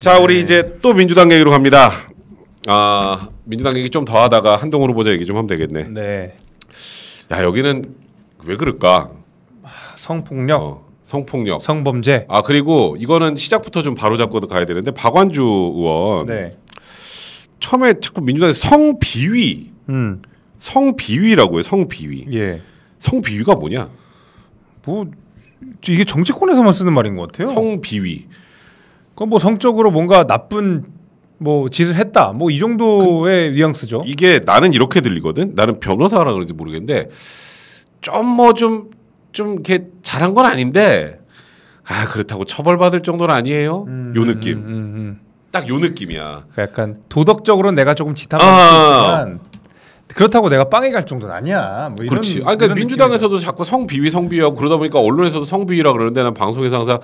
자, 우리 이제 또 민주당 얘기로 갑니다. 민주당 얘기 좀 더 하다가 한동훈 후보자 얘기 좀 하면 되겠네. 네. 야, 여기는 왜 그럴까? 성폭력, 성폭력, 성범죄. 그리고 이거는 시작부터 좀 바로잡고 가야 되는데 박완주 의원. 네. 처음에 자꾸 민주당에서 성비위, 성비위라고 해요. 성비위. 예. 성비위가 뭐냐? 뭐 이게 정치권에서만 쓰는 말인 것 같아요. 성비위. 그건 뭐 성적으로 뭔가 나쁜 뭐 짓을 했다. 뭐 이 정도의 뉘앙스죠. 이게 나는 이렇게 들리거든. 나는 변호사라 그런지 모르겠는데 좀 이렇게 잘한 건 아닌데 그렇다고 처벌받을 정도는 아니에요. 요 느낌. 딱 요 느낌이야. 약간 도덕적으로 내가 조금 짓한 건 있지만 그렇다고 내가 빵에 갈 정도는 아니야. 뭐 이런, 그렇지. 그러니까 민주당에서도 자꾸 성비위하고 그러다 보니까 언론에서도 성비위라 그러는데 난 방송에서 항상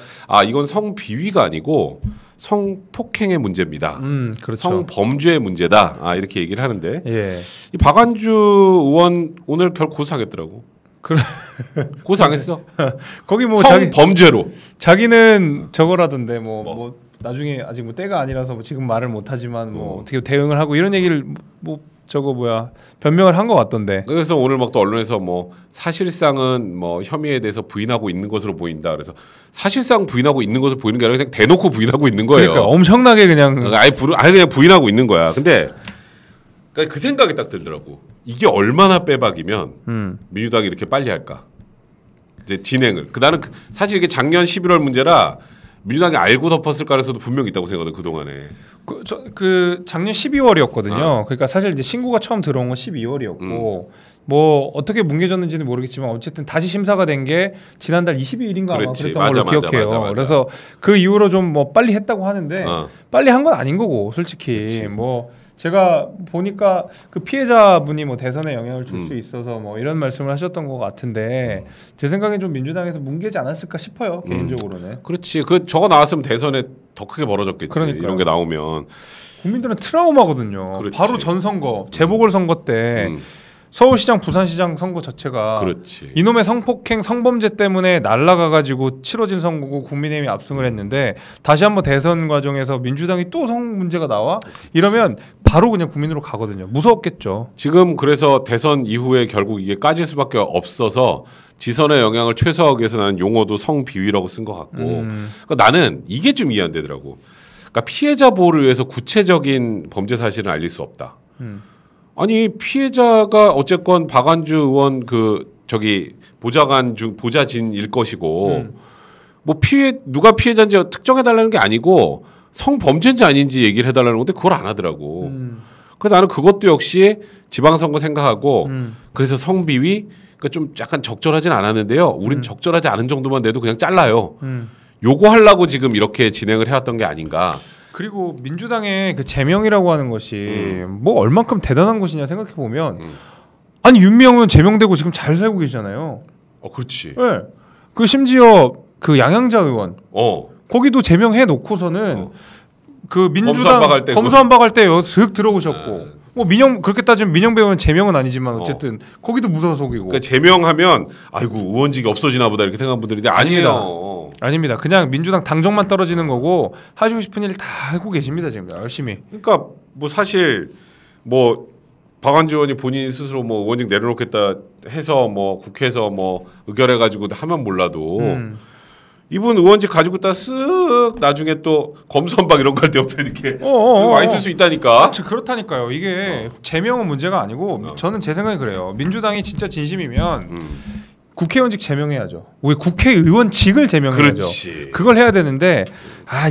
이건 성비위가 아니고 성폭행의 문제입니다. 그렇죠. 성범죄의 문제다. 이렇게 얘기를 하는데 예. 이 박완주 의원 오늘 결국 고소하겠더라고. 고소하겠어. 거기 뭐 성범죄로. 자기는 저거라던데 뭐 나중에 아직 뭐 때가 아니라서 지금 말을 못하지만 뭐 어떻게 대응을 하고 이런 얘기를 변명을 한 것 같던데. 그래서 오늘 막 또 언론에서 뭐 사실상은 뭐 혐의에 대해서 부인하고 있는 것으로 보인다. 그래서 사실상 부인하고 있는 것으로 보이는 게 아니라 그냥 대놓고 부인하고 있는 거예요. 그러니까 엄청나게 그냥 아예 그냥 부인하고 있는 거야. 근데 그 생각이 딱 들더라고. 이게 얼마나 빼박이면 민주당이 이렇게 빨리 할까? 이제 진행을. 나는 사실 이게 작년 11월 문제라 민주당이 알고 덮었을 가능성도 분명히 있다고 생각하거든 그동안에. 작년 12월이었거든요. 그러니까 사실 이제 신고가 처음 들어온 건 12월이었고 뭐 어떻게 뭉개졌는지는 모르겠지만 어쨌든 다시 심사가 된 게 지난달 22일인가 아마 그랬던 걸로 기억해요. 맞아. 그래서 그 이후로 좀 뭐 빨리 했다고 하는데 빨리 한 건 아닌 거고 솔직히 그치. 뭐 제가 보니까 그 피해자분이 뭐 대선에 영향을 줄 수 있어서 뭐 이런 말씀을 하셨던 것 같은데 제 생각엔 좀 민주당에서 뭉개지 않았을까 싶어요 개인적으로는. 그렇지. 저거 나왔으면 대선에 더 크게 벌어졌겠지. 그러니까요. 이런 게 나오면 국민들은 트라우마거든요. 그렇지. 바로 전 선거 재보궐선거 때 서울시장, 부산시장 선거 자체가 그렇지. 이놈의 성폭행, 성범죄 때문에 날아가가지고 치러진 선거고 국민의힘이 압승을 했는데 다시 한번 대선 과정에서 민주당이 또 성 문제가 나와? 이러면 바로 그냥 국민으로 가거든요. 무서웠겠죠. 지금 그래서 대선 이후에 결국 이게 까질 수밖에 없어서 지선의 영향을 최소화하기 위해서 나는 용어도 성비위라고 쓴 것 같고 그러니까 나는 이게 좀 이해 안 되더라고. 그러니까 피해자 보호를 위해서 구체적인 범죄 사실은 알릴 수 없다. 아니 피해자가 어쨌건 박완주 의원 보좌진일 것이고 뭐 누가 피해자인지 특정해 달라는 게 아니고 성범죄인지 아닌지 얘기를 해달라는 건데 그걸 안 하더라고. 그래서 나는 그것도 역시 지방선거 생각하고 그래서 성비위 그러니까 좀 약간 적절하진 않았는데요. 우린 적절하지 않은 정도만 내도 그냥 잘라요. 요거 하려고 지금 이렇게 진행을 해왔던 게 아닌가. 그리고 민주당의 그 제명이라고 하는 것이 뭐 얼만큼 대단한 것이냐 생각해 보면 아니 윤미향은 제명되고 지금 잘 살고 계시잖아요. 그렇지. 네. 그 심지어 그 양양자 의원 거기도 제명해 놓고서는 그 민주당 검수완박할 때 슥 들어오셨고 뭐 그렇게 따지면 민영 배우는 제명은 아니지만 어쨌든 거기도 무소속이고. 그러니까 제명하면 아이고 의원직이 없어지나 보다 이렇게 생각하는 분들인데 아닙니다. 그냥 민주당 당정만 떨어지는 거고 하시고 싶은 일 다 하고 계십니다 지금 열심히. 그러니까 뭐 사실 뭐 박완주 의원이 본인 스스로 뭐 의원직 내려놓겠다 해서 뭐 국회에서 뭐 의결해가지고 하면 몰라도 이분 의원직 가지고 있다 쓱 나중에 또 검수완박 이런 거 할 때 옆에 이렇게 와 있을 수 있다니까. 그렇다니까요. 이게 제명은 문제가 아니고 저는 제 생각이 그래요. 민주당이 진짜 진심이면 국회의원직 제명해야죠. 왜 국회의원직을 제명해야죠. 그렇지. 그걸 해야 되는데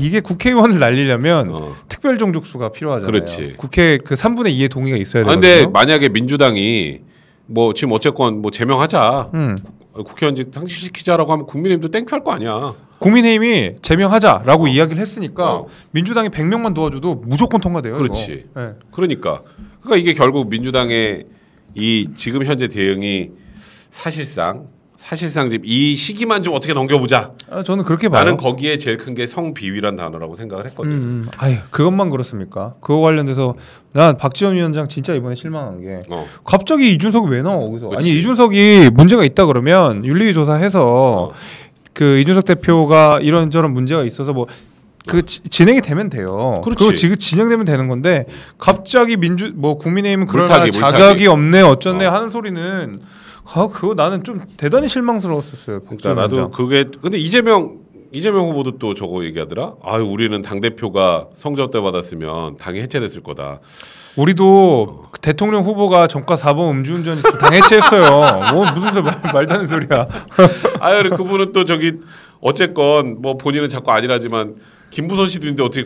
이게 국회의원을 날리려면 특별 종족수가 필요하잖아요. 그렇지. 국회 그 3분의 2의 동의가 있어야 되거든요. 근데 만약에 민주당이 뭐 지금 어쨌건 뭐 제명하자. 국회의원직 상실시키자라고 하면 국민의힘도 땡큐할 거 아니야. 국민의힘이 제명하자라고 이야기를 했으니까 민주당이 100명만 도와줘도 무조건 통과돼요. 그렇지. 네. 그러니까 이게 결국 민주당의 이 지금 현재 대응이 사실상 지금 이 시기만 좀 어떻게 넘겨보자. 저는 그렇게 봐요. 나는 거기에 제일 큰 게 성비위란 단어라고 생각을 했거든. 그것만 그렇습니까? 그거 관련돼서 난 박지원 위원장 진짜 이번에 실망한 게 갑자기 이준석이 왜 나와 거기서? 그치. 아니 이준석이 문제가 있다 그러면 윤리위 조사해서 그 이준석 대표가 이런저런 문제가 있어서 뭐 그 진행이 되면 돼요. 그거 진행되면 되는 건데 갑자기 국민의힘은 그럴 만한 자격이 없네 어쩌네 하는 소리는 그거 나는 좀 대단히 실망스러웠었어요. 그러니까 나도 그게 근데 이재명 후보도 또 저거 얘기하더라. 우리는 당 대표가 성접대 받았으면 당이 해체됐을 거다. 우리도 대통령 후보가 전과 4번 음주운전 있어 당 해체했어요. 뭐 무슨 말도 안 되는 소리야. 그분은 또 저기 어쨌건 뭐 본인은 자꾸 아니라지만 김부선 씨도 있는데 어떻게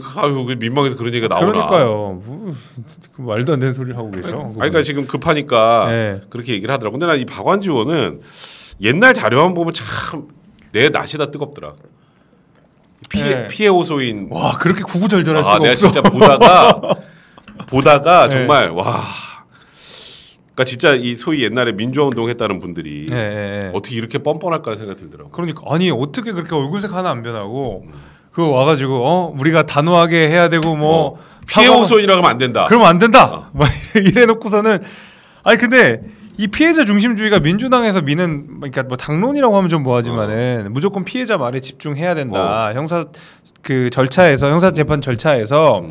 민망해서 그런 얘기가 나오나. 그러니까요. 말도 안 되는 소리를 하고 계셔. 그러니까 지금 급하니까 네. 그렇게 얘기를 하더라고. 근데 난 이 박완주 의원은 옛날 자료만 보면 참 내 낯이 다 뜨겁더라. 피해 호소인. 와 그렇게 구구절절할 수가 없어. 내가 진짜 보다가 정말 와. 그러니까 진짜 이 소위 옛날에 민주화 운동했다는 분들이 어떻게 이렇게 뻔뻔할까 생각이 들더라고. 그러니까 아니 어떻게 그렇게 얼굴색 하나 안 변하고 그거 와가지고 우리가 단호하게 해야 되고 뭐 피해 호소인이라고 하면 안 된다. 그러면 안 된다. 막 이래놓고서는 아니 근데 이 피해자 중심주의가 민주당에서 미는 그러니까 뭐 당론이라고 하면 좀 뭐하지만은 무조건 피해자 말에 집중해야 된다. 형사 그 절차에서 형사 재판 절차에서.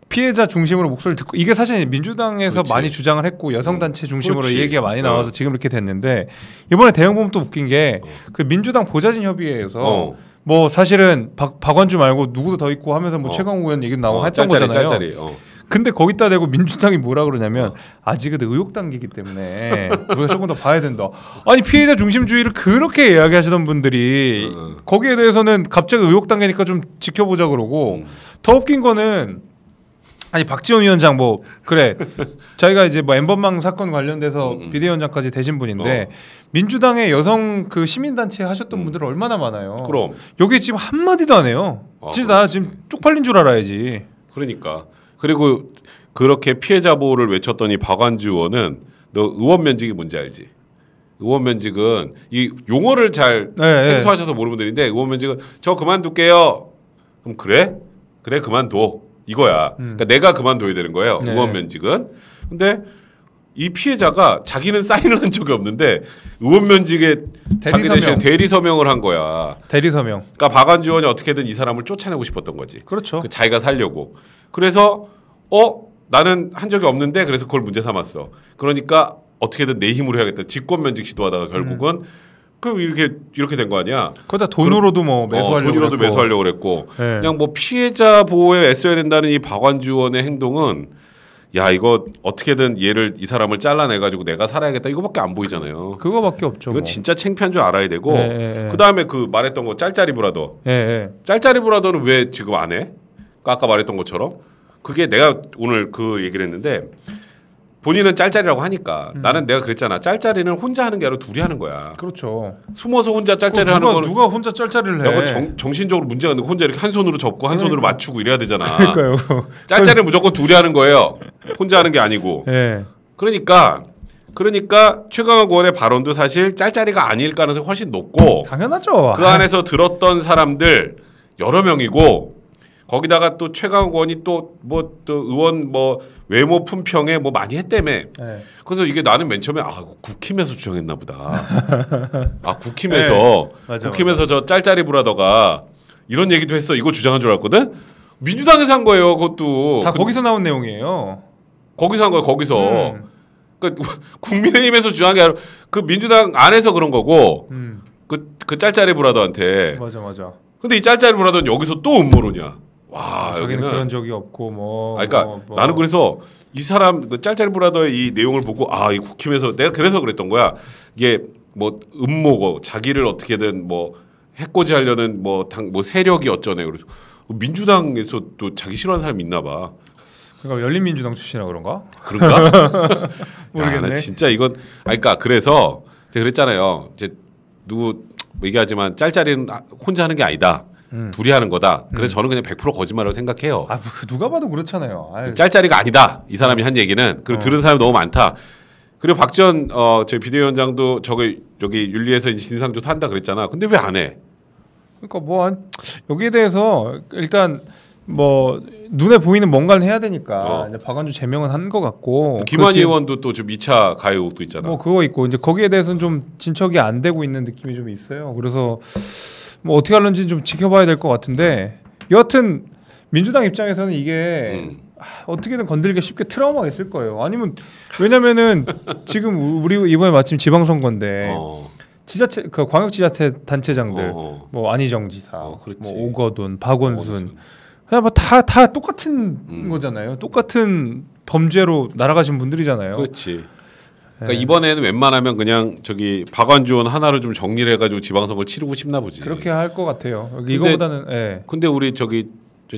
피해자 중심으로 목소리를 듣고 이게 사실 민주당에서 그렇지. 많이 주장을 했고 여성단체 중심으로 그렇지. 이 얘기가 많이 나와서 지금 이렇게 됐는데 이번에 대응 보면 또 웃긴 게 그 민주당 보좌진 협의회에서 뭐 사실은 박완주 말고 누구도 더 있고 하면서 뭐 최강욱 의원 얘기도 나오고 했던 거잖아요. 근데 거기다 대고 민주당이 뭐라 그러냐면 아직은 의혹 단계이기 때문에 우리가 조금 더 봐야 된다. 아니 피해자 중심주의를 그렇게 이야기하시던 분들이 거기에 대해서는 갑자기 의혹 단계니까 좀 지켜보자 그러고 더 웃긴 거는 아니 박지원 위원장 뭐 그래 자기가 이제 뭐 엠번방 사건 관련돼서 비대위원장까지 되신 분인데 민주당의 여성 그 시민단체 하셨던 분들은 얼마나 많아요. 그럼 여기 지금 한 마디도 안 해요. 진짜 나 지금 쪽팔린 줄 알아야지. 그러니까 그리고 그렇게 피해자 보호를 외쳤던 이 박완주 의원은 너 의원 면직이 뭔지 알지? 의원 면직은 이 용어를 잘 생소하셔서 모르는 분들인데 의원 면직은 저 그만둘게요. 그럼 그래 그만둬. 이거야. 그러니까 내가 그만둬야 되는 거예요. 의원 면직은. 근데 이 피해자가 자기는 사인을 한 적이 없는데 의원 면직에 자기 대신 대리 서명을 한 거야. 대리 서명. 그러니까 박완주 의원이 어떻게든 이 사람을 쫓아내고 싶었던 거지. 그렇죠. 자기가 살려고. 그래서 나는 한 적이 없는데 그래서 그걸 문제 삼았어. 그러니까 어떻게든 내 힘으로 해야겠다. 직권 면직 시도하다가 결국은 이렇게 된 거 아니야? 그러다 돈으로도 뭐 매수하려고 그랬고 그냥 뭐 피해자 보호에 애써야 된다는 이 박완주 의원의 행동은 야 이거 어떻게든 이 사람을 잘라내가지고 내가 살아야겠다 이거밖에 안 보이잖아요. 그거밖에 없죠. 이건 진짜 창피한 줄 알아야 되고 그 다음에 그 말했던 거 짤짜리 브라더. 짤짜리 브라더는 왜 지금 안 해? 아까 말했던 것처럼 그게 내가 오늘 그 얘기를 했는데. 본인은 짤짤이라고 하니까 나는 내가 그랬잖아. 짤짤이는 혼자 하는 게 아니라 둘이 하는 거야. 그렇죠. 숨어서 혼자 짤짤이 하는 거는 누가 혼자 짤짤이를 해? 내가 정신적으로 문제가 있는데 혼자 이렇게 한 손으로 접고 한 손으로 맞추고 이래야 되잖아. 그러니까요. 짤짤이는 무조건 둘이 하는 거예요. 혼자 하는 게 아니고. 그러니까 최강욱 의원의 발언도 사실 짤짤이가 아닐 가능성이 훨씬 높고 당연하죠. 그 안에서 들었던 사람들 여러 명이고 거기다가 또 최강욱 의원이 또 의원 외모 품평에 많이 했다며. 그래서 이게 나는 맨 처음에 국힘에서 주장했나 보다. 국힘에서 저 짤짤이 브라더가 이런 얘기도 했어. 이거 주장한 줄 알았거든. 민주당에서 한 거예요. 그것도 다 거기서 나온 내용이에요. 거기서 한 거야. 거기서. 그러니까 국민의힘에서 주장한 게 아니라 그 민주당 안에서 그런 거고. 그 짤짤이 브라더한테. 맞아. 근데 이 짤짤이 브라더는 여기서 또 음모론이야. 와, 자기는 그런 적이 없고 나는 그래서 이 사람 그 짤짤이 브라더의 이 내용을 보고 이 국힘에서 내가 그래서 그랬던 거야. 이게 음모고 자기를 어떻게든 해코지하려는 세력이 어쩌네. 그래서 민주당에서 또 자기 싫어하는 사람이 있나 봐. 그러니까 열린민주당 출신이라 그런가? 모르겠네. 야, 진짜 이건 그러니까 그래서 제가 그랬잖아요. 이제 누구 얘기하지만 짤짤이는 혼자 하는 게 아니다. 둘이 하는 거다. 그래서 저는 그냥 100% 거짓말이라고 생각해요. 누가 봐도 그렇잖아요. 짤짤이가 아니다. 이 사람이 한 얘기는. 그리고 들은 사람이 너무 많다. 그리고 박지원 저희 비대위원장도 여기 윤리에서 진상조사 한다 그랬잖아. 근데 왜 안 해? 그러니까 여기에 대해서 일단 눈에 보이는 뭔가를 해야 되니까 이제 박완주 제명은 한 것 같고 김한희 의원도 또 좀 2차 가해 의혹도 있잖아. 그거 있고 이제 거기에 대해서는 좀 진척이 안 되고 있는 느낌이 좀 있어요. 그래서 어떻게 하는지 좀 지켜봐야 될 것 같은데 여하튼 민주당 입장에서는 이게 어떻게든 건들기가 쉽게 트라우마가 있을 거예요. 아니면 왜냐면은 지금 우리 이번에 마침 지방선거인데 지자체 그 광역지자체 단체장들 뭐 안희정 지사, 뭐 오거돈, 박원순 그냥 다 똑같은 거잖아요. 똑같은 범죄로 날아가신 분들이잖아요. 그렇지. 그러니까 이번에는 웬만하면 그냥 저기 박완준 하나로 좀 정리를 해가지고 지방선거 치르고 싶나 보지. 그렇게 할 것 같아요. 이거보다는. 예. 근데 우리 저기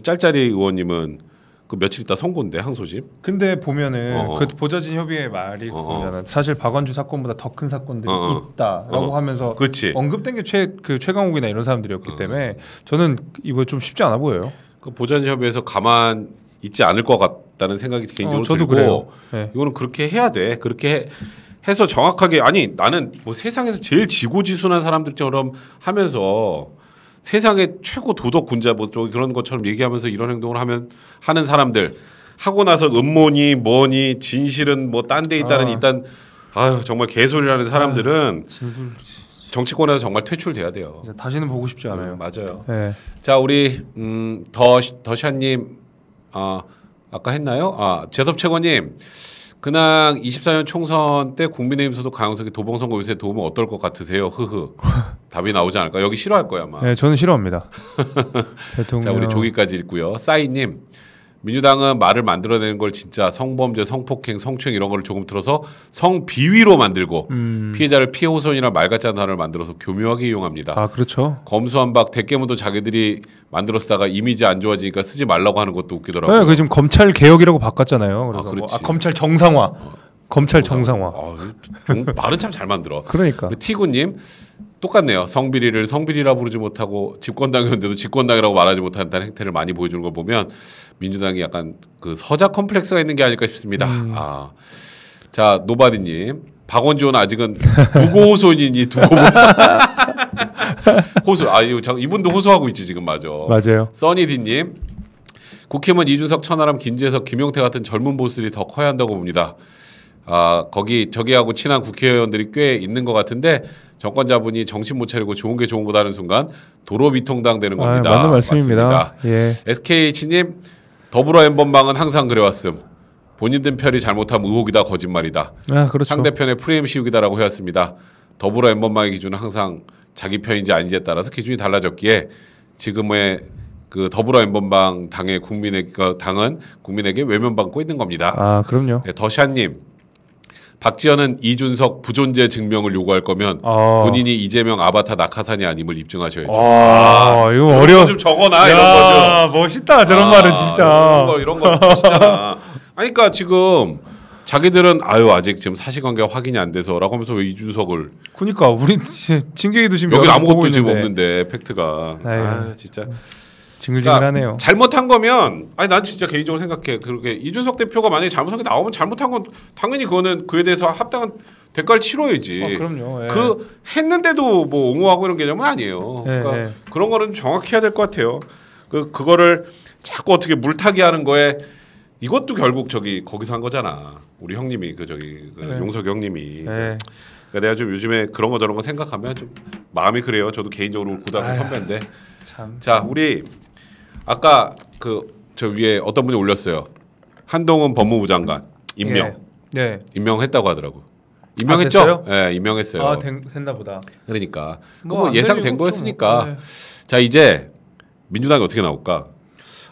짤짤이 의원님은 그 며칠 있다 선고인데 항소심. 근데 보면은 그 보좌진 협의회 말이 그거잖아. 사실 박완준 사건보다 더 큰 사건들이 있다라고 하면서 그렇지. 언급된 게 최강욱이나 이런 사람들이었기 때문에 저는 이거 좀 쉽지 않아 보여요. 그 보좌진 협의회에서 가만 있지 않을 것 같다는 생각이 개인적으로 저도 들고 그래요. 네. 이거는 그렇게 해야 돼. 그렇게 해서 정확하게 아니 나는 뭐 세상에서 제일 지고지순한 사람들처럼 하면서 세상의 최고 도덕 군자 뭐 그런 것처럼 얘기하면서 이런 행동을 하는 사람들 하고 나서 음모니 뭐니 진실은 뭐 딴 데 있다는 일단 아유 정말 개소리라는 사람들은 정치권에서 정말 퇴출돼야 돼요. 다시는 보고 싶지 않아요. 맞아요. 네. 자 우리 더샤님 아까 했나요? 재섭 최고님 근황 24년 총선 때 국민의힘 소속 강용석이 도봉선거 유세에 도움은 어떨 것 같으세요? 흐흐. 답이 나오지 않을까? 여기 싫어할 거야 아마. 네, 저는 싫어합니다. 대통령. 자 우리 조기까지 읽고요. 싸이님 민주당은 말을 만들어내는 걸 진짜 성범죄, 성폭행, 성추행 이런 걸 조금 틀어서 성비위로 만들고 피해자를 피해 호손이나 말 같지 않은 단어를 만들어서 교묘하게 이용합니다. 아 그렇죠. 검수한박 대깨문도 자기들이 만들었다가 이미지 안 좋아지니까 쓰지 말라고 하는 것도 웃기더라고요. 네, 그 지금 검찰 개혁이라고 바꿨잖아요. 그래서 그렇지. 검찰 정상화. 검찰 정상화. 말은 참 잘 만들어. 그러니까. 티구님 똑같네요. 성비리를 성비리라 부르지 못하고 집권당이었는데도 집권당이라고 말하지 못한다는 행태를 많이 보여주는 걸 보면 민주당이 약간 그 서자 컴플렉스가 있는 게 아닐까 싶습니다. 자 노바디님 박원지원 아직은 무고호손이니 두고 호소. 이분도 호소하고 있지 지금 맞아요. 써니디님 국힘은 이준석, 천하람, 김재석, 김용태 같은 젊은 보스들이 더 커야 한다고 봅니다. 저기하고 친한 국회의원들이 꽤 있는 것 같은데 정권자분이 정신 못 차리고 좋은 게 좋은 거다는 순간 도로 비통당 되는 겁니다. 맞는 말씀입니다. 예. SKH님 더불어 엠번방은 항상 그래왔음. 본인들 편이 잘못하면 의혹이다 거짓말이다. 그렇죠. 상대편의 프레임 씌우기다라고 해왔습니다. 더불어 엠번방의 기준은 항상 자기 편인지 아닌지에 따라서 기준이 달라졌기에 지금의 그 더불어 엠번방 당은 국민에게 외면받고 있는 겁니다. 그럼요. 네, 더샤님 박지원은 이준석 부존재 증명을 요구할 거면 본인이 이재명 아바타 낙하산이 아님을 입증하셔야죠. 이거 어려워. 좀 적어놔 이런 거죠. 멋있다 저런 말은 진짜. 이런 거 멋있잖아. 그러니까 지금 자기들은 아직 지금 사실관계가 확인이 안 돼서라고 하면서 왜 이준석을? 그러니까 우리 징계기도 지금 여기 아무것도 지금 없는데 팩트가. 진짜. 징글징글하네요. 그러니까 잘못한 거면 난 진짜 개인적으로 생각해. 그렇게 이준석 대표가 만약에 잘못한 게 나오면 잘못한 건 당연히 그거는 그에 대해서 합당한 대가를 치러야지. 그럼요. 그 했는데도 뭐 옹호하고 이런 개념은 아니에요. 그러니까 그런 거는 정확히 해야 될 것 같아요. 그거를 자꾸 어떻게 물타기 하는 거에 이것도 결국 거기서 한 거잖아. 우리 형님이 용석이 형님이. 그러니까 내가 좀 요즘에 그런 거 저런 거 생각하면 좀 마음이 그래요. 저도 개인적으로 고등학교 선배인데. 참. 자 우리 아까 저 위에 어떤 분이 올렸어요. 한동훈 법무부 장관 임명. 임명했다고 하더라고. 임명했죠? 네, 임명했어요. 됐나 보다. 그러니까 뭐 예상된 거였으니까. 자 이제 민주당이 어떻게 나올까?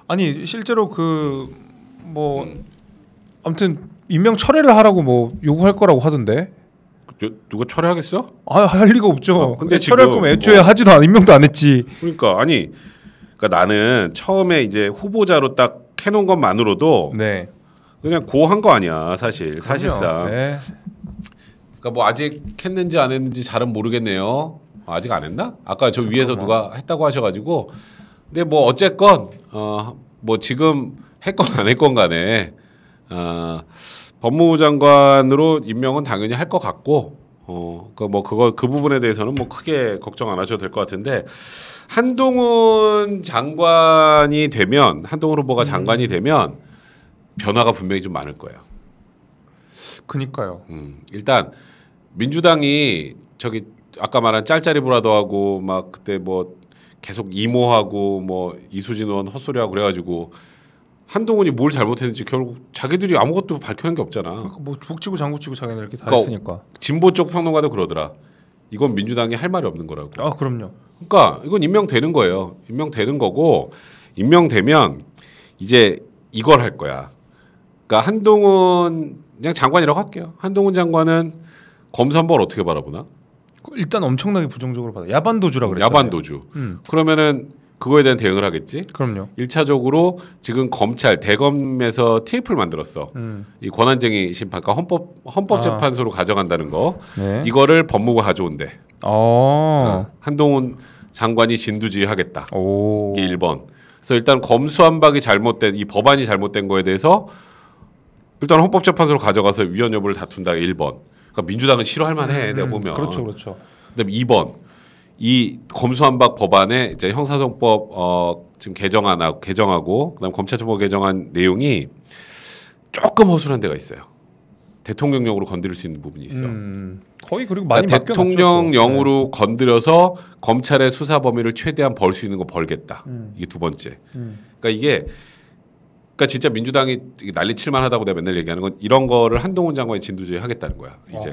아니 실제로 아무튼 임명 철회를 하라고 뭐 요구할 거라고 하던데. 누가 철회하겠어? 할 리가 없죠. 근데 철회할 거면 애초에 하지도 임명도 안 했지. 그러니까 나는 처음에 이제 후보자로 딱 해놓은 것만으로도 그냥 고한 거 아니야 사실상. 그러니까 뭐 아직 했는지 안 했는지 잘은 모르겠네요. 아직 안 했나? 아까 저 위에서 누가 했다고 하셔가지고. 근데 뭐 어쨌건 뭐 지금 했건 안 했건 간에 법무부 장관으로 임명은 당연히 할 것 같고 그 부분에 대해서는 뭐 크게 걱정 안 하셔도 될 것 같은데 한동훈 후보가 장관이 되면 변화가 분명히 좀 많을 거예요. 그니까요. 일단 민주당이 아까 말한 짤짤이 브라더하고 막 그때 뭐 계속 이모하고 뭐 이수진 의원 헛소리하고 그래가지고 한동훈이 뭘 잘못했는지 결국 자기들이 아무것도 밝혀낸 게 없잖아. 뭐 북치고 장구치고 자기네 이렇게 다 그러니까 했으니까. 진보 쪽 평론가도 그러더라. 이건 민주당이 할 말이 없는 거라고. 아 그럼요. 그러니까 이건 임명되는 거예요. 임명되는 거고 임명되면 이제 이걸 할 거야. 그러니까 한동훈 그냥 장관이라고 할게요. 한동훈 장관은 검수한박을 어떻게 바라보나? 일단 엄청나게 부정적으로 받아. 야반도주라 그랬잖아요. 야반도주. 그러면은 그거에 대한 대응을 하겠지. 그럼요. 1차적으로 지금 검찰 대검에서 TF를 만들었어. 이 권한쟁의 심판과 헌법재판소로 가져간다는 거. 네. 이거를 법무부가 가져온대. 한동훈 장관이 진두지휘하겠다. 이게 1번. 그래서 일단 검수완박이 잘못된 이 법안이 잘못된 거에 대해서 일단 헌법재판소로 가져가서 위헌 여부를 다툰다. 1번. 그러니까 민주당은 싫어할 만해. 내가 보면. 그렇죠, 그렇죠. 그다음에 2번. 이 검수완박 법안에 이제 형사소송법 지금 개정하고 그다음 검찰청법 개정한 내용이 조금 허술한 데가 있어요. 대통령령으로 건드릴 수 있는 부분이 있어. 거의 그리고 많이 그러니까 대통령령으로 건드려서 검찰의 수사 범위를 최대한 벌 수 있는 거 벌겠다. 이게 두 번째. 그러니까 이게 그러니까 진짜 민주당이 난리 칠만하다고 내가 맨날 얘기하는 건 이런 거를 한동훈 장관이 진두지휘 하겠다는 거야. 이제.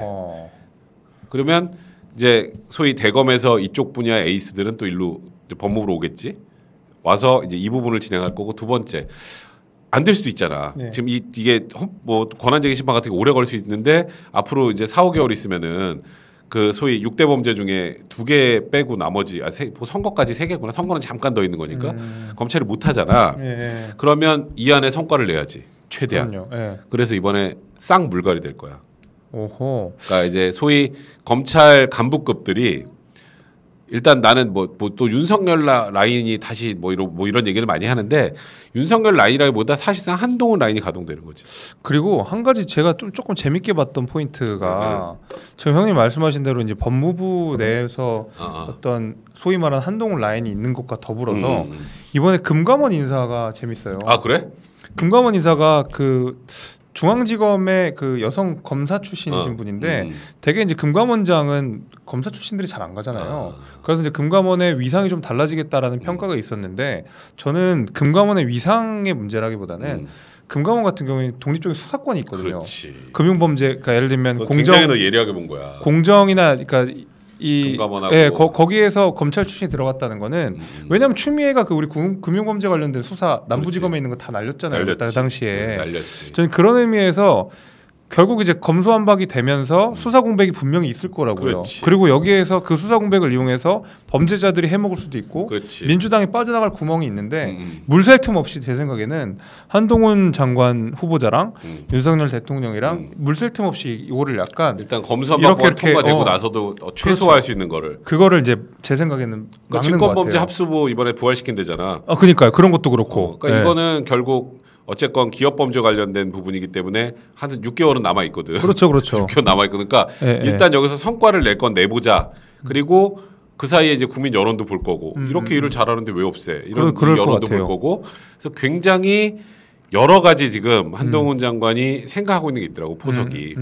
그러면 이제 소위 대검에서 이쪽 분야 에이스들은 또 일로 법무부로 오겠지. 와서 이제 이 부분을 진행할 거고 두 번째 안 될 수도 있잖아. 네. 지금 이게 뭐 권한쟁의 심판 같은 게 오래 걸릴 수 있는데 앞으로 이제 4-5개월 있으면은 그 소위 6대 범죄 중에 2개 빼고 나머지 선거까지 3개구나. 선거는 잠깐 더 있는 거니까 검찰이 못 하잖아. 네. 그러면 이 안에 성과를 내야지. 최대한. 네. 그래서 이번에 쌍물갈이 될 거야. 오호. 그러니까 이제 소위 검찰 간부급들이 일단 나는 뭐 또 윤석열 라인이 다시 뭐 이런 얘기를 많이 하는데 윤석열 라인이라기보다 사실상 한동훈 라인이 가동되는 거지. 그리고 한 가지 제가 좀 조금 재밌게 봤던 포인트가 지금 형님 말씀하신 대로 이제 법무부 내에서 어떤 소위 말하는 한동훈 라인이 있는 것과 더불어서 이번에 금감원 인사가 재밌어요. 아 그래? 금감원 인사가 그 중앙지검의 그 여성 검사 출신이신 분인데 되게 이제 금감원장은 검사 출신들이 잘 안 가잖아요. 그래서 이제 금감원의 위상이 좀 달라지겠다라는 평가가 있었는데 저는 금감원의 위상의 문제라기보다는 금감원 같은 경우에 독립적인 수사권이 있거든요. 그렇지. 금융범죄, 그러니까 예를 들면 굉장히 더 예리하게 본 거야. 공정이나 그러니까 이 금감원하고 거기에서 검찰 출신이 들어갔다는 거는 왜냐하면 추미애가 그 우리 금융범죄 관련된 수사 남부지검에 있는 거 다 날렸잖아요. 그 당시에. 날렸지. 저는 그런 의미에서 결국 이제 검수완박이 되면서 수사 공백이 분명히 있을 거라고요. 그렇지. 그리고 여기에서 그 수사 공백을 이용해서 범죄자들이 해먹을 수도 있고 그렇지. 민주당이 빠져나갈 구멍이 있는데 물샐 틈 없이 제 생각에는 한동훈 장관 후보자랑 윤석열 대통령이랑 물샐 틈 없이 이거를 약간 일단 검수완박법이 통과되고 나서도 최소화할 그렇죠. 수 있는 거를 그거를 이제 제 생각에는 그러니까 직권범죄 합수부 이번에 부활시킨대잖아. 그러니까요. 그런 것도 그렇고. 그러니까 이거는 결국 어쨌건 기업범죄 관련된 부분이기 때문에 한 6개월은 남아 있거든. 그렇죠. 6개월 남아 있거든. 그러니까 일단 여기서 성과를 낼 건 내보자. 그리고 그 사이에 이제 국민 여론도 볼 거고 이렇게 일을 잘하는,데 왜 없애? 이런 여론도 볼 거고. 그래서 굉장히 여러 가지 지금 한동훈 장관이 생각하고 있는 게 있더라고 포석이.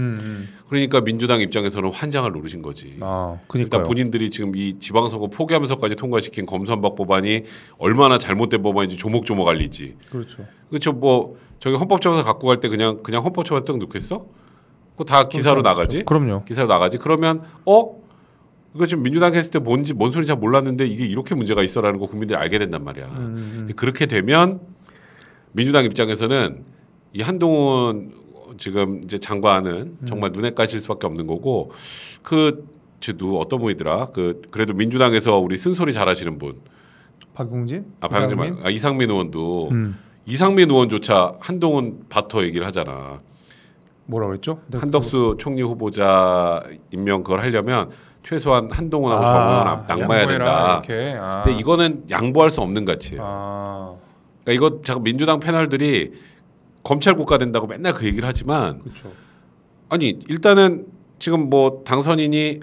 그러니까 민주당 입장에서는 환장을 노리신 거지. 일단 본인들이 지금 이 지방선거 포기하면서까지 통과시킨 검수완박 법안이 얼마나 잘못된 법안인지 조목조목 알리지. 그렇죠. 뭐 저기 헌법재판소 갖고 갈 때 그냥 헌법재판소 딱 넣겠어? 그거 다 기사로 나가지. 그럼요. 기사로 나가지. 그러면 이거 지금 민주당 했을 때 뭔 소리인지 잘 몰랐는데 이게 이렇게 문제가 있어라는 거 국민들이 알게 된단 말이야. 근데 그렇게 되면 민주당 입장에서는 이 한동훈 지금 이제 장관은 정말 눈에 까질 수밖에 없는 거고 누 어떤 분이더라? 그래도 민주당에서 우리 쓴소리 잘하시는 분. 박용진? 이상민 의원도 이상민 의원조차 한동훈 바터 얘기를 하잖아. 뭐라고 그랬죠? 한덕수 총리 후보자 임명 그걸 하려면 최소한 한동훈하고 정의원 낙마해야 된다. 근데 이거는 양보할 수 없는 가치예요. 그러니까 이거 자꾸 민주당 패널들이 검찰 국가 된다고 맨날 그 얘기를 하지만 그쵸. 아니 일단은 지금 뭐 당선이래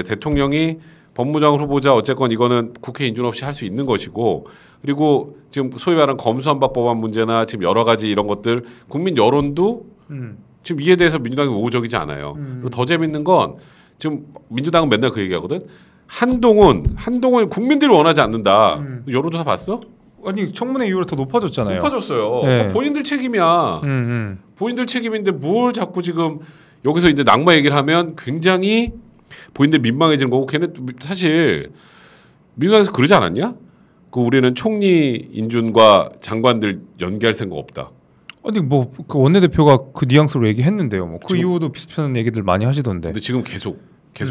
대통령이 법무장 후보자 어쨌건 이거는 국회 인준 없이 할 수 있는 것이고 그리고 지금 소위 말하는 검수완박 법안 문제나 지금 여러 가지 이런 것들 국민 여론도 지금 이에 대해서 민주당이 우호적이지 않아요. 그리고 더 재밌는 건 지금 민주당은 맨날 그 얘기하거든. 한동훈 국민들이 원하지 않는다. 여론조사 봤어? 아니 청문회 이후로 더 높아졌잖아요. 높아졌어요. 네. 본인들 책임이야. 본인들 책임인데 뭘 자꾸 지금 여기서 이제 낙마 얘기를 하면 굉장히 본인들 민망해지는 거고 걔네 사실 민주당에서 그러지 않았냐? 그 우리는 총리 인준과 장관들 연계할 생각 없다. 아니 뭐 그 원내대표가 그 뉘앙스로 얘기했는데요. 뭐 그 이후도 비슷한 얘기들 많이 하시던데. 근데 지금 계속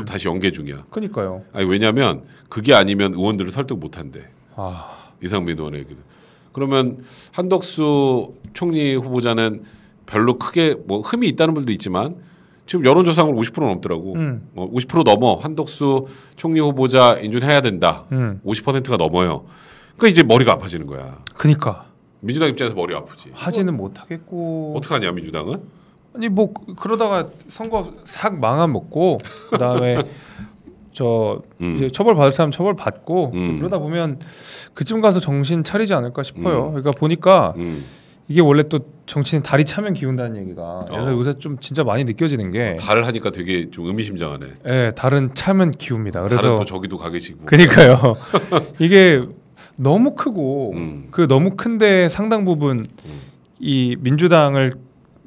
다시 연계 중이야. 그러니까요. 아니 왜냐하면 그게 아니면 의원들을 설득 못 한대. 아. 이상민 의원의 얘기는. 그러면 한덕수 총리 후보자는 별로 크게 뭐 흠이 있다는 분도 있지만 지금 여론조사로 50% 넘더라고. 50% 넘어 한덕수 총리 후보자 인준해야 된다. 50%가 넘어요. 그러니까 이제 머리가 아파지는 거야. 그러니까 민주당 입장에서 머리 아프지. 하지는 못하겠고. 어떡하냐 민주당은? 아니 뭐 그러다가 선거 싹 망아먹고 그다음에 이제 처벌 받을 사람 처벌 받고 그러다 보면 그쯤 가서 정신 차리지 않을까 싶어요. 그러니까 보니까 이게 원래 또 정치는 다리 차면 기운다는 얘기가 그래서 요새 좀 진짜 많이 느껴지는 게 달 하니까 되게 좀 의미심장하네. 네, 달은 차면 기웁니다. 그래서 달은 또 저기도 가 계시고. 그러니까요. 이게 너무 크고 그 너무 큰데 상당 부분 이 민주당을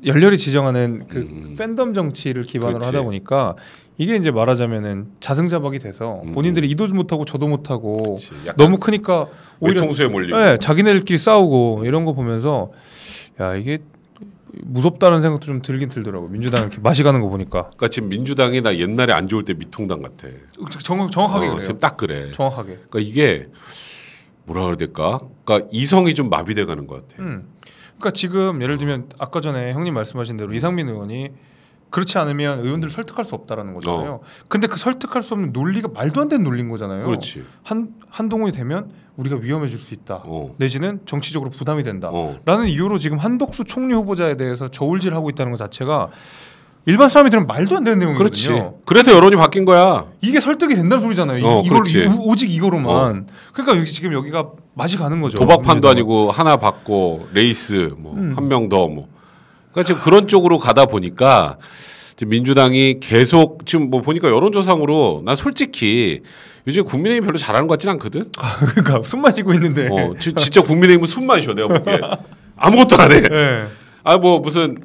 열렬히 지정하는 그 팬덤 정치를 기반으로 그렇지. 하다 보니까 이게 이제 말하자면은 자승자박이 돼서 본인들이 이도도 못하고 저도 못하고 너무 크니까 오히려 외통수에 몰리고 네, 자기네들끼리 싸우고 이런 거 보면서 야 이게 무섭다는 생각도 좀 들긴 들더라고. 민주당 이렇게 맛이 가는 거 보니까. 그러니까 지금 민주당이 나 옛날에 안 좋을 때 미통당 같아. 정확하게 그래요. 지금 딱 그래. 정확하게. 그러니까 이게 뭐라 그래야 될까? 그러니까 이성이 좀 마비돼 가는 것 같아. 그러니까 지금 예를 들면 아까 전에 형님 말씀하신 대로 이상민 의원이 그렇지 않으면 의원들을 설득할 수 없다라는 거잖아요. 근데 그 설득할 수 없는 논리가 말도 안 되는 논리인 거잖아요. 그렇지. 한동훈이 되면 우리가 위험해질 수 있다. 내지는 정치적으로 부담이 된다. 라는 이유로 지금 한덕수 총리 후보자에 대해서 저울질하고 있다는 것 자체가 일반 사람이 들으면 말도 안 되는 내용이거든요. 그렇지. 그래서 여론이 바뀐 거야. 이게 설득이 된다는 소리잖아요. 오직 이거로만. 그러니까 지금 여기가 맛이 가는 거죠. 도박판도 아니고 하나 받고 레이스 뭐 한 명 더 뭐. 그러니까 지금 그런 쪽으로 가다 보니까 지금 민주당이 계속 지금 뭐 보니까 여론조사로 난 솔직히 요즘 국민의힘 별로 잘하는 것 같지는 않거든. 그러니까 숨만 쉬고 있는데. 진짜 국민의힘은 숨만 쉬어 내가 보기에 아무것도 안 해. 네. 아 뭐 무슨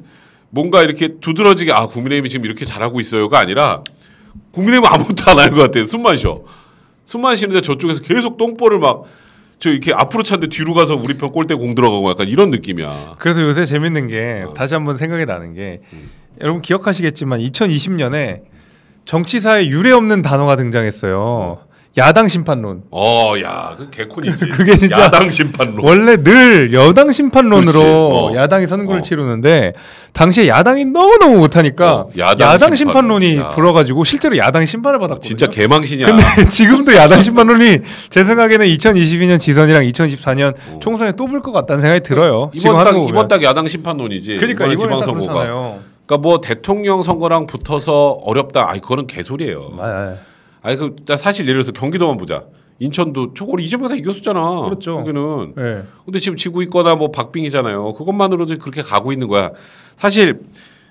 뭔가 이렇게 두드러지게 국민의힘이 지금 이렇게 잘하고 있어요가 아니라 국민의힘은 아무것도 안 하는 것 같아. 숨만 쉬어. 숨만 쉬는데 저쪽에서 계속 똥볼을 막 저 이렇게 앞으로 차는데 뒤로 가서 우리 편 골대 공 들어가고 약간 이런 느낌이야. 그래서 요새 재밌는 게 다시 한번 생각이 나는 게 여러분 기억하시겠지만 2020년에 정치사에 유례 없는 단어가 등장했어요. 야당 심판론. 야, 그 개콘이지. 그게 진짜 야당 심판론. 원래 늘 여당 심판론으로 야당이 선거를 치르는데 당시에 야당이 너무너무 못하니까 야당 심판론이 불어가지고 실제로 야당이 심판을 받았거든요. 진짜 개망신이야. 근데 지금도 야당 심판론이 제 생각에는 2022년 지선이랑 2024년 총선에 또 불 것 같다는 생각이 들어요. 이번 딱 야당 심판론이지. 그러니까 이번에 지방선거가. 그렇잖아요. 그러니까 뭐 대통령 선거랑 붙어서 어렵다. 그거는 개소리예요. 사실 예를 들어서 경기도만 보자. 인천도 저걸 이재명 다 이겼었잖아. 그렇죠. 거기는. 네. 근데 지금 지고 있거나 뭐 박빙이잖아요. 그것만으로도 그렇게 가고 있는 거야. 사실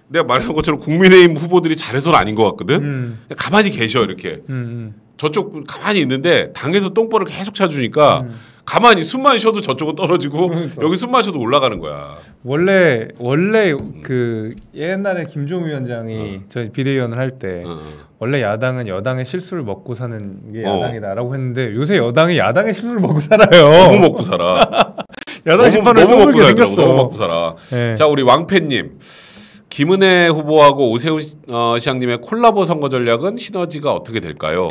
내가 말한 것처럼 국민의힘 후보들이 잘해서는 아닌 것 같거든. 가만히 계셔 이렇게. 저쪽 가만히 있는데 당에서 똥볼을 계속 차주니까 가만히 숨만 쉬어도 저쪽은 떨어지고 여기 숨만 쉬어도 올라가는 거야. 원래 그 옛날에 김종우 위원장이 저희 비대위원을 할 때 원래 야당은 여당의 실수를 먹고 사는 게 야당이다라고 했는데 요새 여당이 야당의 실수를 먹고 살아요. 너무 먹고 살아. 야당 심판을 너무 먹고 생겼어. 너무 먹고 살아. 네. 자 우리 왕패님. 김은혜 후보하고 오세훈 시장님의 콜라보 선거 전략은 시너지가 어떻게 될까요?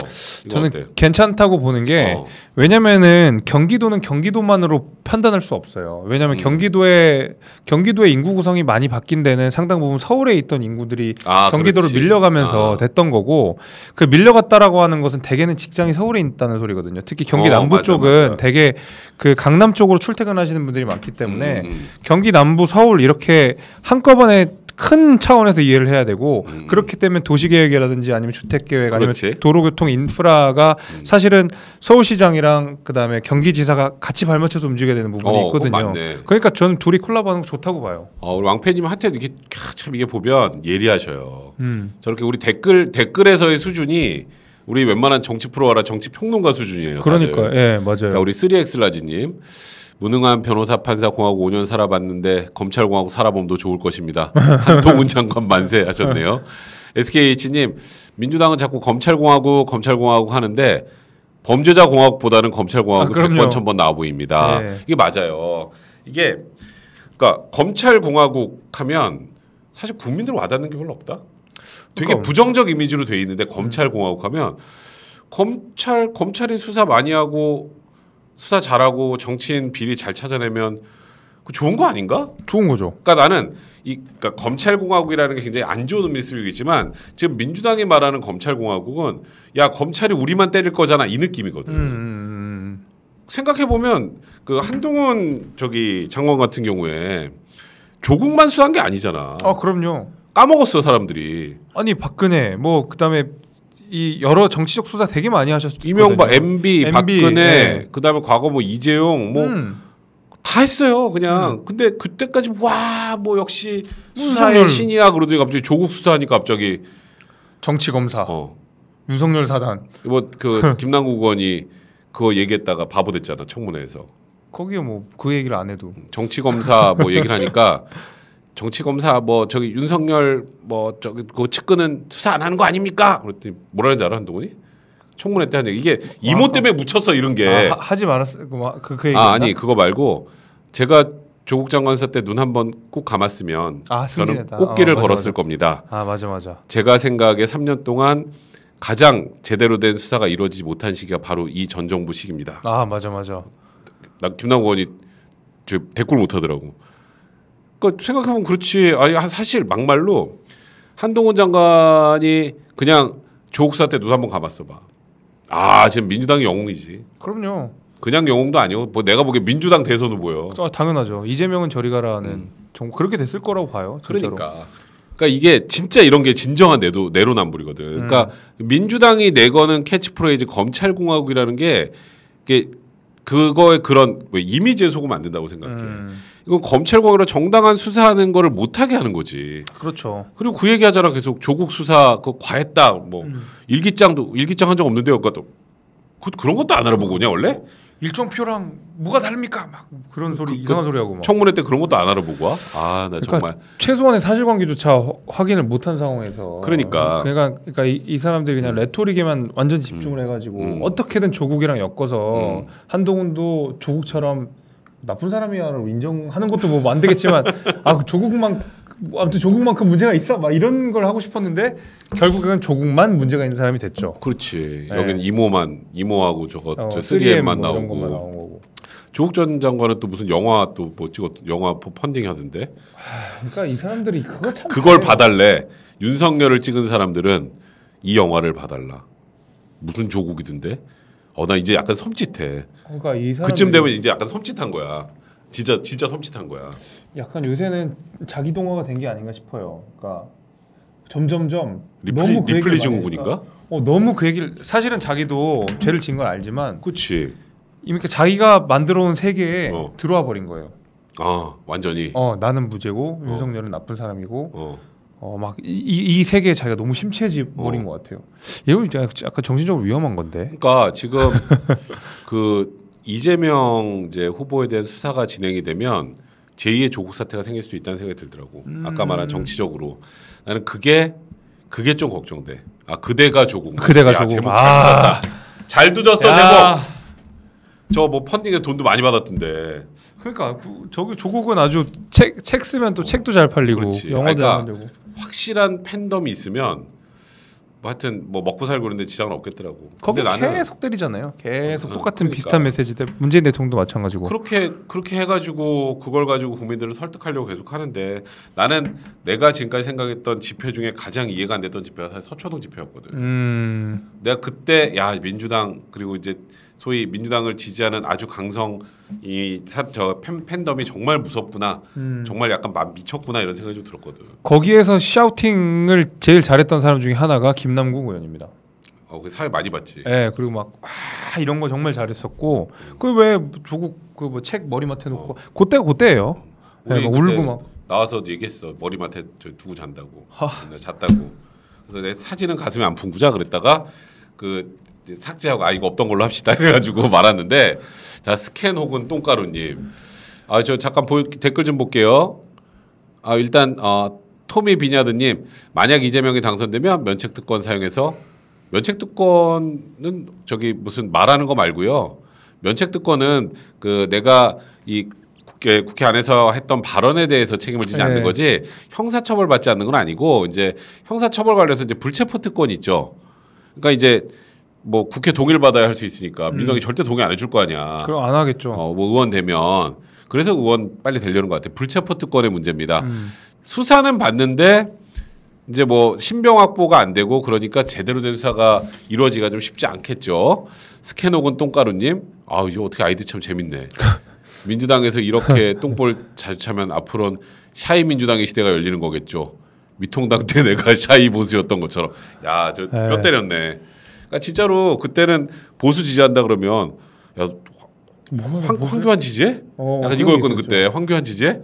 저는 어때요? 괜찮다고 보는 게 왜냐면은 경기도는 경기도만으로 판단할 수 없어요. 왜냐면 경기도의 인구 구성이 많이 바뀐 데는 상당 부분 서울에 있던 인구들이 경기도로 그렇지. 밀려가면서 됐던 거고 그 밀려갔다라고 하는 것은 대개는 직장이 서울에 있다는 소리거든요. 특히 경기 남부 쪽은 대개 그 강남 쪽으로 출퇴근하시는 분들이 많기 때문에 경기 남부 서울 이렇게 한꺼번에 큰 차원에서 이해를 해야 되고 그렇기 때문에 도시계획이라든지 아니면 주택계획 아니면 도로교통 인프라가 사실은 서울시장이랑 그다음에 경기지사가 같이 발맞춰서 움직여야 되는 부분이 있거든요. 그러니까 저는 둘이 콜라보하는 거 좋다고 봐요. 우리 왕패님 한테 이렇게 참 이게 보면 예리하셔요. 저렇게 우리 댓글에서의 수준이 우리 웬만한 정치 프로와라 정치 평론가 수준이에요. 그러니까 예 맞아요. 자 우리 3X 라지님 무능한 변호사 판사 공화국 5년 살아봤는데 검찰 공화국 살아봄도 좋을 것입니다. 한동훈 장관 만세 하셨네요. SKH님 민주당은 자꾸 검찰 공화국 하는데 범죄자 공화국보다는 검찰 공화국이 100번 1000번 나와 보입니다. 네. 이게 맞아요. 이게 그러니까 검찰 공화국 하면 사실 국민들 와닿는 게 별로 없다. 되게 그러니까, 부정적 이미지로 돼 있는데 검찰 공화국 하면 검찰이 수사 많이 하고 수사 잘하고 정치인 비리 잘 찾아내면 그 좋은 거 아닌가? 좋은 거죠. 그러니까 나는 그러니까 검찰 공화국이라는 게 굉장히 안 좋은 의미를 쓰고 있지만 지금 민주당이 말하는 검찰 공화국은 야 검찰이 우리만 때릴 거잖아 이 느낌이거든. 생각해 보면 그 한동훈 장관 같은 경우에 조국만 수사한 게 아니잖아. 아 그럼요. 까먹었어 사람들이. 아니 박근혜 뭐 그다음에 이 여러 정치적 수사 되게 많이 하셨죠. 이명박, MB, 박근혜, 네. 그다음에 과거 뭐 이재용 뭐 다 했어요. 그냥. 근데 그때까지 와 뭐 역시 수사의 신이야 그러더니 갑자기 조국 수사하니까 갑자기 정치 검사. 윤석열 사단. 뭐 그 김남국 의원이 그거 얘기했다가 바보 됐잖아 청문회에서. 거기에 뭐 그 얘기를 안 해도 정치 검사 뭐 얘기를 하니까 정치 검사 뭐 저기 윤석열 뭐 저기 그 측근은 수사 안 하는 거 아닙니까? 그랬더니 뭐라는지 알아 한동훈이? 청문회 때 한 얘기 이게 이모 때문에 묻혔어 이런 게. 하지 말았어 그 얘기. 아니 그거 말고 제가 조국 장관사 때 눈 한번 꼭 감았으면 저는 꽃길을 걸었을 겁니다. 아 맞아. 제가 생각에 3년 동안 가장 제대로 된 수사가 이루어지지 못한 시기가 바로 이 전 정부 시기입니다. 아 맞아. 나 김남국 의원이 저 대꾸를 못하더라고. 그러니까 생각해보면 그렇지. 아니 사실 막말로 한동훈 장관이 그냥 조국 수사 때 눈 한번 감았어 봐. 아 지금 민주당이 영웅이지. 그럼요. 그냥 영웅도 아니고 뭐 내가 보기에 민주당 대선 후보요. 당연하죠. 이재명은 저리 가라는 좀 그렇게 됐을 거라고 봐요. 진짜로. 그러니까 이게 진짜 이런 게 진정한 내로남불이거든. 그러니까 민주당이 내거는 캐치프레이즈 검찰공화국이라는 게 이게 그거에 그런 이미지에 속으면 안 된다고 생각해. 이건 검찰공화국으로 정당한 수사하는 거를 못하게 하는 거지. 그렇죠. 그리고 그 얘기하잖아 계속 조국 수사 그 과했다. 뭐 일기장 한 적 없는데요. 그런 것도 안 알아보고 그냥 원래 일정표랑 뭐가 다릅니까? 막 그런 소리 이상한 소리 하고 막. 청문회 때 그런 것도 안 알아보고 와. 아 나 그러니까 정말 최소한의 사실관계조차 확인을 못한 상황에서. 그러니까 이 사람들이 그냥 레토릭에만 완전 집중을 해가지고 어떻게든 조국이랑 엮어서 한동훈도 조국처럼 나쁜 사람이야를 인정하는 것도 뭐 안 되겠지만 아무튼 조국만큼 문제가 있어 막 이런 걸 하고 싶었는데 결국에는 조국만 문제가 있는 사람이 됐죠. 그렇지. 네. 여기는 이모하고 저 3M만 나오고. 조국 전 장관은 또 무슨 영화 또 뭐 영화 펀딩 하던데. 그러니까 이 사람들이 그걸 봐달래. 윤석열을 찍은 사람들은 이 영화를 봐달라. 무슨 조국이던데. 나 이제 약간 섬찟해. 그러니까 이 사람들이 그쯤 되면 이제 약간 섬찟한 거야. 진짜 섬찟한 거야. 약간 요새는 자기 동화가 된 게 아닌가 싶어요. 그러니까 점점점 리플리 증후군인가? 너무 그 얘기를 사실은 자기도 죄를 지은 걸 알지만, 그렇지. 이미 자기가 만들어온 세계에 들어와 버린 거예요. 아 완전히. 나는 무죄고 윤석열은 나쁜 사람이고. 막 이 세계에 자기가 너무 심취해져 버린 것 같아요. 이건 약간 정신적으로 위험한 건데. 그러니까 지금 그 이재명 이제 후보에 대한 수사가 진행이 되면 제2의 조국 사태가 생길 수도 있다는 생각이 들더라고. 아까 말한 정치적으로 나는 그게 좀 걱정돼. 그대가 조국. 그대가 조국. 제목 잘 두졌어 제목. 저 뭐 펀딩에 돈도 많이 받았던데. 그러니까 저기 조국은 아주 책 쓰면 또 책도 잘 팔리고 영화도 잘 되고. 확실한 팬덤이 있으면 뭐 하여튼 뭐 먹고 살고 그런데 지장은 없겠더라고. 거기 계속 때리잖아요. 계속 똑같은 비슷한 메시지들. 문재인 대통령도 마찬가지고. 그렇게 해가지고 그걸 가지고 국민들을 설득하려고 계속 하는데 나는 내가 지금까지 생각했던 지표 중에 가장 이해가 안 됐던 지표가 사실 서초동 지표였거든. 내가 그때 민주당 그리고 이제 소위 민주당을 지지하는 아주 강성 저 팬덤이 정말 무섭구나. 정말 약간 미쳤구나 이런 생각이 좀 들었거든. 거기에서 샤우팅을 제일 잘했던 사람 중에 하나가 김남국 의원입니다. 그 사회 많이 봤지. 네, 그리고 막 이런 거 정말 잘했었고 그 왜 조국 그 뭐 책 머리맡에 놓고 그때예요. 네, 막 울고 막 나와서 얘기했어. 머리맡에 두고 잔다고. 잤다고. 그래서 내 사진은 가슴에 안 품고자 그랬다가 그 삭제하고 이거 없던 걸로 합시다 이래가지고 말았는데 자 스캔 혹은 똥가루님 저 잠깐 댓글 좀 볼게요. 일단 토미 비냐드님 만약 이재명이 당선되면 면책특권 사용해서 면책특권은 저기 무슨 말하는 거 말고요. 면책특권은 그 내가 이 국회 안에서 했던 발언에 대해서 책임을 지지 않는 거지 형사처벌 받지 않는 건 아니고 이제 형사처벌 관련해서 이제 불체포 특권이 있죠. 그러니까 이제 뭐 국회 동의를 받아야 할 수 있으니까 민주당이 절대 동의 안 해줄 거 아니야. 그럼 안 하겠죠. 뭐 의원 되면 그래서 의원 빨리 되려는 것 같아. 불체포 특권의 문제입니다. 수사는 받는데 이제 뭐 신병 확보가 안 되고 그러니까 제대로 된 수사가 이루어지기가 좀 쉽지 않겠죠. 스캔 혹은 똥가루님, 이거 어떻게 아이디 참 재밌네. 민주당에서 이렇게 똥볼 자주 차면 앞으로는 샤이 민주당의 시대가 열리는 거겠죠. 미통당 때 내가 샤이 보수였던 것처럼. 야, 저 뼈 때렸네. 그러니까 진짜로 그때는 보수 지지한다 그러면 야 황교안 지지해? 약간 이거였거든 그때. 황교안 지지해?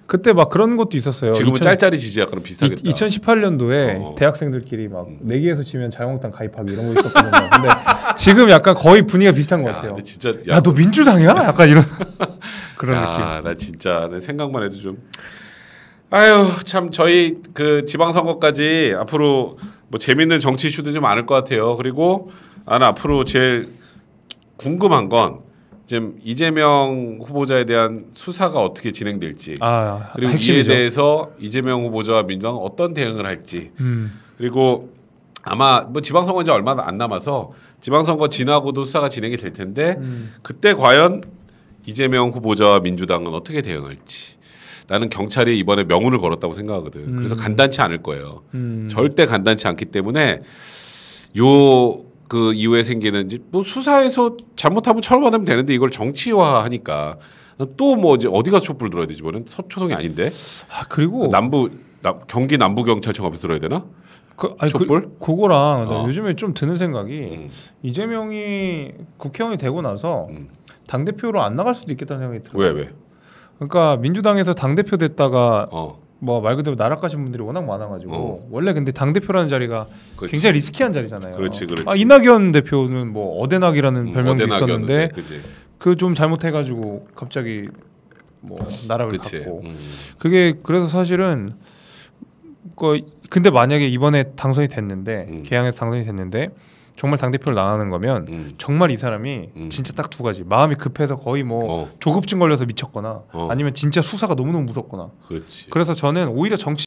그때 막 그런 것도 있었어요. 지금은 짤짤이 지지 약간 비슷하겠다. 2018년도에 대학생들끼리 막 내기에서 지면 자유한국당 가입하기 이런 거 있었거든요. 근데 지금 약간 거의 분위기가 비슷한 것 같아요. 진짜 야 너 민주당이야? 약간 이런 그런 느낌. 나 진짜 내 생각만 해도 좀 아유 참 저희 그 지방선거까지 앞으로 뭐 재밌는 정치 이슈도 좀 많을 것 같아요. 그리고 나는 앞으로 제일 궁금한 건 지금 이재명 후보자에 대한 수사가 어떻게 진행될지 그리고 핵심이죠. 이에 대해서 이재명 후보자와 민주당은 어떤 대응을 할지 그리고 아마 뭐 지방선거 이제 얼마 안 남아서 지방선거 지나고도 수사가 진행이 될 텐데 그때 과연 이재명 후보자와 민주당은 어떻게 대응할지 나는 경찰이 이번에 명운을 걸었다고 생각하거든. 그래서 간단치 않을 거예요. 절대 간단치 않기 때문에 그 이후에 생기는 뭐 수사에서 잘못하면 처벌받으면 되는데 이걸 정치화하니까 또 뭐 이제 어디 가서 촛불 들어야 되지 이번엔 서초동이 아닌데. 그리고 경기 남부경찰청 앞에서 들어야 되나? 촛불? 그거랑 요즘에 좀 드는 생각이 이재명이 국회의원이 되고 나서 당 대표로 안 나갈 수도 있겠다는 생각이 들어요. 왜? 그러니까 민주당에서 당 대표 됐다가 뭐 말 그대로 나락가신 분들이 워낙 많아가지고 원래 근데 당 대표라는 자리가 그렇지. 굉장히 리스키한 자리잖아요. 그렇지. 이낙연 대표는 뭐 어대낙이라는 별명도 있었는데 그 좀 잘못해가지고 갑자기 뭐 나락을 갔고 그게 그래서 사실은 근데 만약에 이번에 당선이 됐는데 개항에서 당선이 됐는데 정말 당대표를 나가는 거면 정말 이 사람이 진짜 딱 두 가지 마음이 급해서 거의 뭐 조급증 걸려서 미쳤거나 아니면 진짜 수사가 너무너무 무섭거나 그렇지. 그래서 저는 오히려 정치